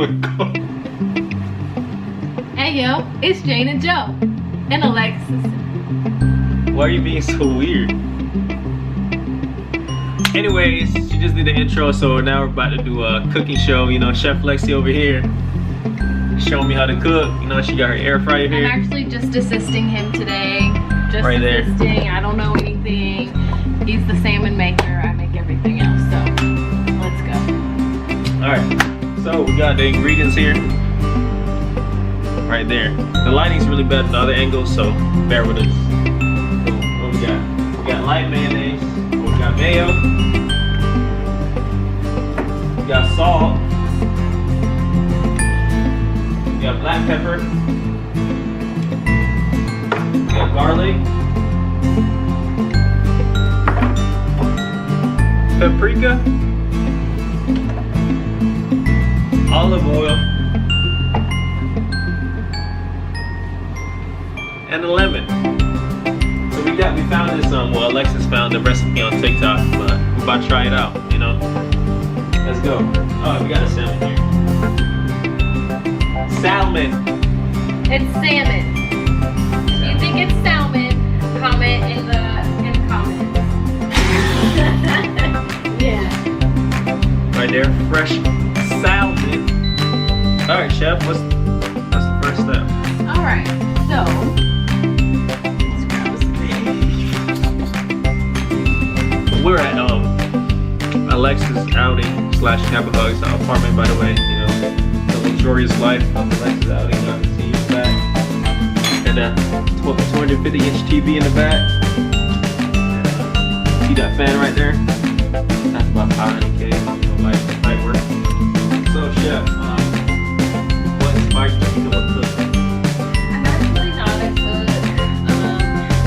my god. Hey yo, it's JNanjoe and Alexis. Why are you being so weird? Anyways, she just did the intro, so now we're about to do a cooking show. You know, Chef Lexi over here showing me how to cook. You know, she got her air fryer here. I'm actually just assisting him today. Just right assisting. there. I don't know anything. He's the salmon maker. I make everything else. So let's go. Alright, so we got the ingredients here. Right there. The lighting's really bad from the other angle, so bear with us. So what we got? We got light mayonnaise. We got mayo. We got salt. We got black pepper. We got garlic. Paprika. Olive oil. And a lemon. So we found this well, Alexis found the recipe on TikTok, but we're about to try it out, you know. Let's go. Oh, we got a salmon here. Salmon. It's salmon. If you think it's salmon, comment in the comments. Yeah. Right there, fresh salmon. Alright, chef, what's the first step? Alright, so we're at Alexis outing / Cabot Hugs apartment, by the way. You know, the luxurious life of Alexis outing. Y'all can see his back, and 250-inch TV in the back. See that fan right there? That's about 500K. You know, light work. So, chef, what inspired you to become a cook? I'm actually not a cook.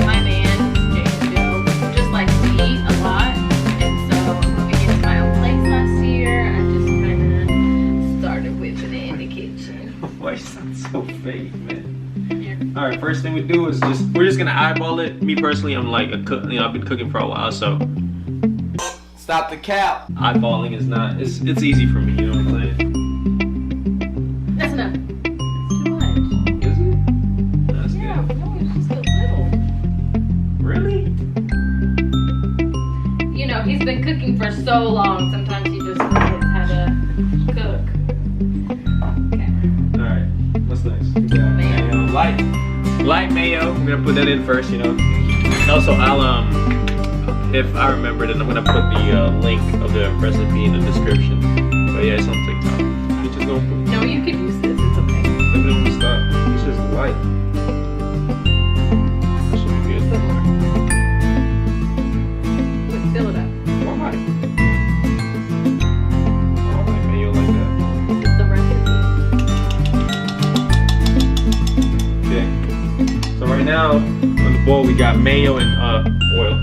My man, JNanjoe, just likes to eat a lot. And so moving into my own place last year, I just kind of started whipping it in the kitchen. Why you sound so fake, man? Alright, first thing we do is we're just gonna eyeball it. Me personally, I'm like a cook, you know, I've been cooking for a while, so stop the cap. eyeballing is not, it's easy for me, you know what I'm saying? That's enough. It's too much. Is it? That's Yeah, good. no, it's just a little. Really? You know, he's been cooking for so long, sometimes he just forgets how to cook. Okay. Alright, what's next? We got mayo. Light mayo. We're gonna put that in first, you know. And also, I'll if I remember it, I'm gonna put the link of the recipe in the description. But yeah, it's on TikTok. You just gonna put. No, you can use this, it's okay. Let me know stop. It's just light. That should be good. Put more. Wait, fill it up. Why? I don't like mayo like that. This is the recipe. Okay. So right now on the bowl we got mayo and oil.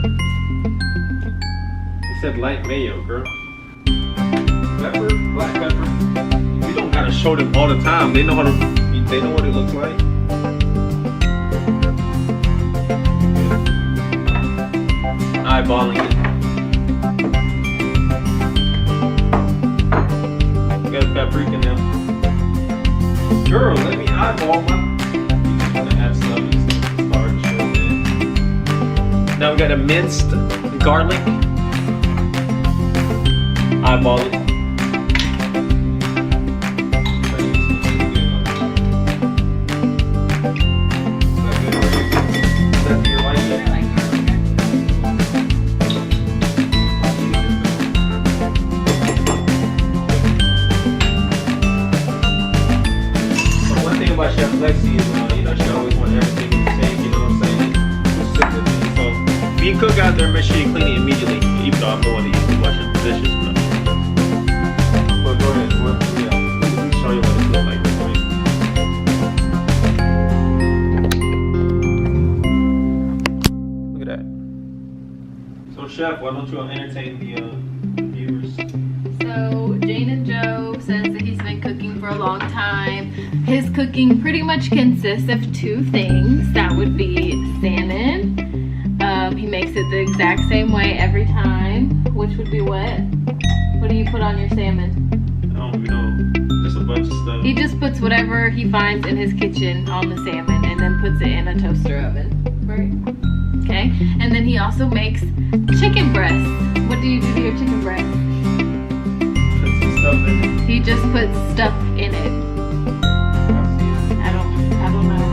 You said light mayo, girl. Pepper, black pepper. We don't gotta show them all the time. They know how to. They know what it looks like. Eyeballing it. We got paprika now. Girl, let me eyeball my. Now we got a minced garlic. Eyeball it. One thing about Chef Lexi is, you know, she always wants everything in the same, you know what I'm saying? So, if you cook out there, make sure you clean it immediately. Even though I'm the one that usually washes the dishes, but go ahead, let me show you what it looks like real quick. Look at that. So, Chef, why don't you entertain the viewers? So, JNanjoe says that he's been cooking for a long time. His cooking pretty much consists of two things. That would be salmon. He makes it the exact same way every time, which would be what? What do you put on your salmon? I don't even know. Just a bunch of stuff. He just puts whatever he finds in his kitchen on the salmon and then puts it in a toaster oven. Right. Okay. And then he also makes chicken breasts. What do you do to your chicken breast? Put some stuff in it. He just puts stuff in it. I don't know.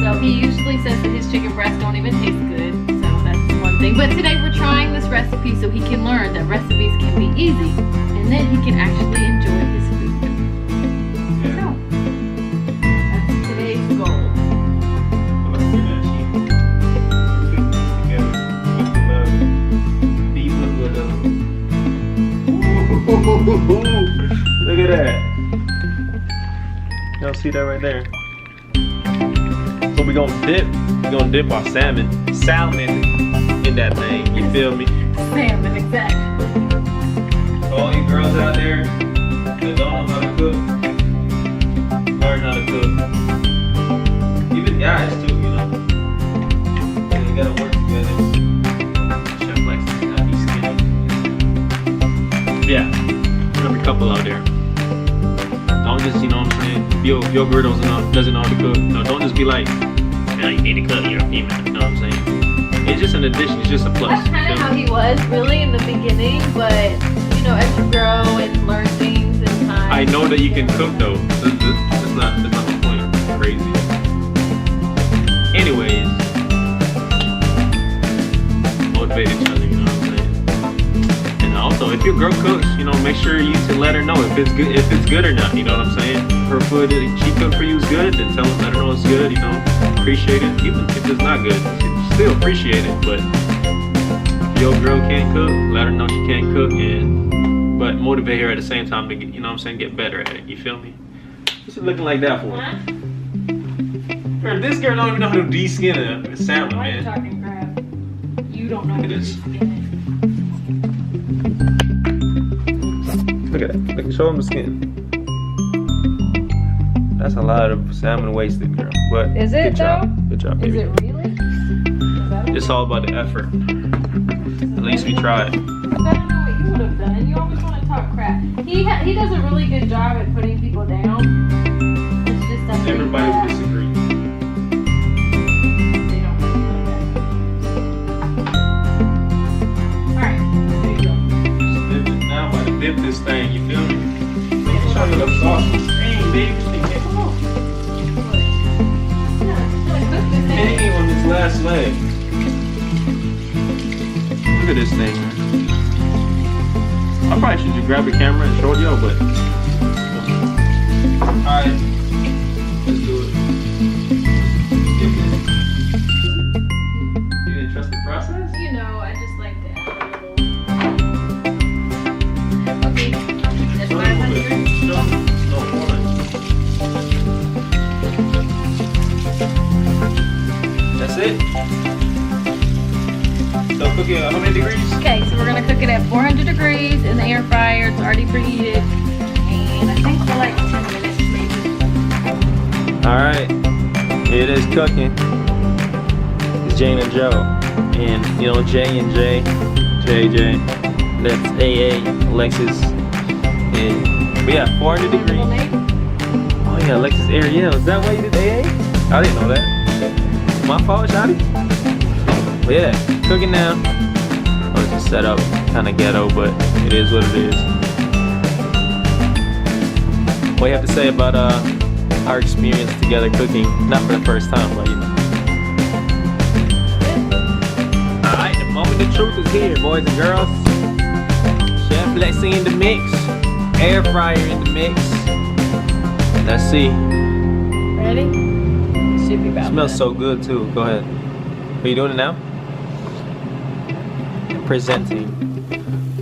So he usually says that his chicken breasts don't even taste good. So that's one thing. But today we're trying this recipe so he can learn that recipes can be easy. And then he can actually enjoy his food. Yeah. So, that's today's goal. Look at that sheet. Together with the love. Deep with the love. Look at that. Y'all see that right there? So we're gonna dip our salmon in that thing. You feel me? Salmon, exactly. All you girls out there that don't know how to cook, learn how to cook. Even guys too, you know. They gotta work together. Chef Lexi, not be skinny. Yeah, every couple out there. Don't just, you know what I'm saying? If your girl doesn't know how to cook, no, don't just be like, yeah, you need to cook, you're a female. You know what I'm saying? It's just an addition. It's just a plus. That's kind of how he was really in the beginning, but you know, as you grow and learn things in time. I know that you can cook though. That's not the point. It's crazy. Anyways, motivate each other. You know what I'm saying? And also, if your girl cooks, you know, make sure you to let her know if it's good or not. You know what I'm saying? Her food she cooked for you is good, then let her know it's good. You know, appreciate it. Even if it's not good, still appreciate it. But if your girl can't cook, let her know she can't cook, but motivate her at the same time to get, you know what I'm saying, get better at it. You feel me? What's it looking like that for? Huh? Girl, this girl don't even know how to de-skin a salmon, Why are you man. talking crap? You don't know Look at what this. to skin Look at that. Look, show them the skin. That's a lot of salmon wasted, girl. But Is it, good job. though? Good job, it. Is baby. it really? Is that It's all about the effort. At least we tried. You better know what you would have done. You always want to talk crap. He does a really good job at putting people down. It's just something Everybody that would disagree. they don't really like. Alright, there you go. Just dip it. Now I'm about to dip this thing, you feel me? Make sure the sauce is dang, baby. Come on. Yeah, cook this thing. Hanging on this last leg. Look at this thing, man. I probably should just grab the camera and show y'all, but alright, let's do it. You didn't trust the process? You know, I just like to add a little. Okay, that's Show 500. me a little bit. Show me. No, hold on. That's it? So cook it at how many degrees? Okay, so we're gonna cook it at 400 degrees in the air fryer. It's already preheated, and I think for like 10 minutes maybe. Alright, it is cooking. It's JNanjoe. And you know, JNJ, JJ, that's AA, Alexis. And we have 400 Middle degrees. name? Oh yeah, Alexis Ariel. Is that why you did AA? I didn't know that. My fault, Shotty. But yeah, cooking now. Oh, it's just set up kind of ghetto, but it is what it is. What do you have to say about our experience together cooking? Not for the first time, but you know. Alright, the moment of truth is here, boys and girls. Chef Lexi in the mix. Air fryer in the mix. Let's see. Ready? Should be about Smells that. so good too. Go ahead. Are you doing it now? Presenting.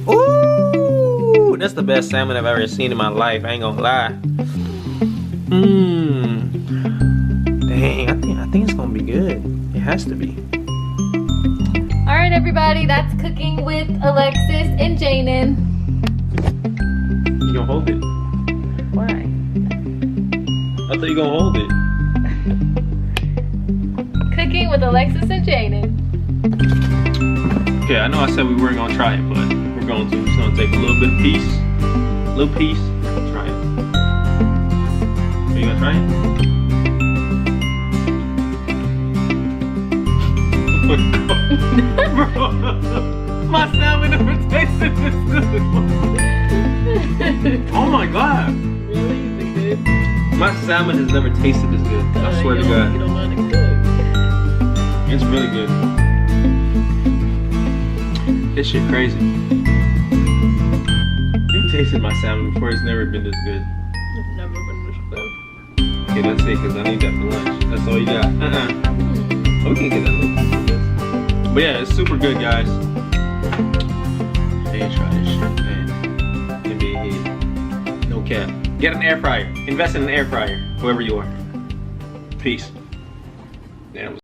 Ooh, that's the best salmon I've ever seen in my life. I ain't gonna lie. Dang, I think it's gonna be good. It has to be. All right, everybody, that's cooking with Alexis and Janan. You gonna hold it? Why? I thought you gonna hold it. Cooking with Alexis and Janan. Okay, I know I said we weren't gonna try it, but we're going to. It's gonna take a little bit of piece, try it. you gonna try it? Bro, my salmon never tasted this good. Oh my god. Really? Is it good? My salmon has never tasted this good. I swear to You God. don't know how to cook. It's really good. This shit crazy. You tasted my salmon before, it's never been this good. I've never been this good. Okay, that's it, because I need that for lunch. That's all you got. Oh, we can get that little piece of this. But yeah, it's super good, guys. Hey, try this shit, man. NBA head. No cap. Get an air fryer. Invest in an air fryer, whoever you are. Peace. Damn.